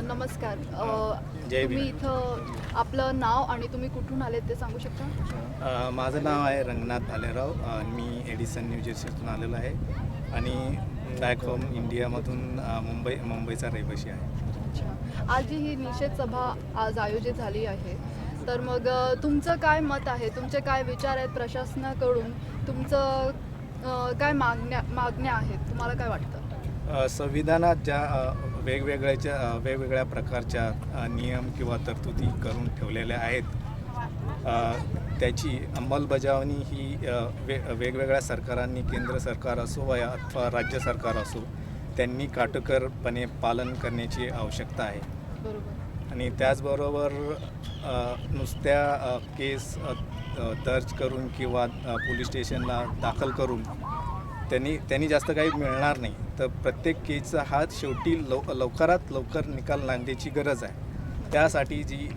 नमस्कार. जय तुम्ही भीम. इथं आपलं नाव आणि तुम्ही कुठून आलेत ते सांगू शकता? माझं नाव आहे रंगनाथ भालेराव. मी एडिसन न्यू जर्सीतून आलेलो आहे आणि बॅक होम इंडियामधून मुंबईचा रहिवासी आहे. अच्छा. आज जी ही निषेध सभा आज आयोजित झाली आहे, तर मग तुमचं काय मत आहे? तुमचे काय विचार आहेत प्रशासनाकडून? तुमचं काय मागण्या आहेत? तुम्हाला काय वाटतं? संविधानात ज्या वेगवेगळ्या प्रकारच्या नियम किंवा तरतुदी करून ठेवलेल्या आहेत, त्याची अंमलबजावणी ही वेगवेगळ्या सरकारांनी, केंद्र सरकार असो वा अथवा राज्य सरकार असो, त्यांनी काटेकोरपणे पालन करण्याची आवश्यकता आहे. बरोबर. आणि त्याचबरोबर नुसत्या केस दर्ज करून किंवा पोलीस स्टेशनला दाखल करून त्यांनी जास्त काही मिळणार नाही. तर प्रत्येक केसचा हा शेवटी लवकरात लवकर निकाल लागण्याची गरज आहे. त्यासाठी जी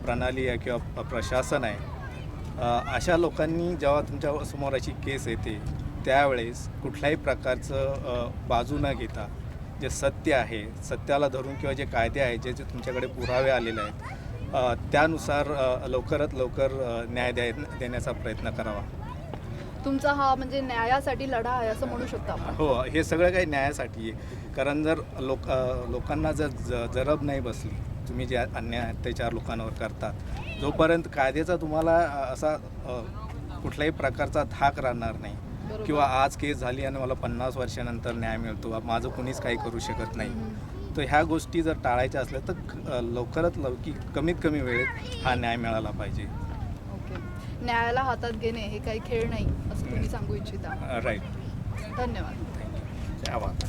प्रणाली आहे किंवा प्रशासन आहे, अशा लोकांनी जेव्हा तुमच्या समोर अशी केस येते त्यावेळेस कुठल्याही प्रकारचं बाजू न घेता जे सत्य आहे, सत्याला धरून किंवा जे कायदे आहेत, जे तुमच्याकडे पुरावे आलेले आहेत, त्यानुसार लवकरात लवकर न्याय देण्याचा प्रयत्न करावा. तुमचा हा म्हणजे न्यायासाठी लढा आहे असं म्हणू शकता आपण? हो, हे सगळं काही न्यायासाठी आहे. कारण जर लोकांना जर जरब नाही बसली, तुम्ही जे अन्याय अत्याचार लोकांवर करतात, जोपर्यंत कायद्याचा तुम्हाला असा कुठल्याही प्रकारचा धाक राहणार नाही किंवा आज केस झाली आणि मला 50 वर्षानंतर न्याय मिळतो, माझं कुणीच काही करू शकत नाही, तर ह्या गोष्टी जर टाळायच्या असल्या तर लवकरात कमीत कमी वेळेत हा न्याय मिळाला पाहिजे. ओके. न्यायाला हातात घेणे हे काही खेळ नाही असं तुम्ही सांगू इच्छिता? राईट. धन्यवाद. थँक्यू.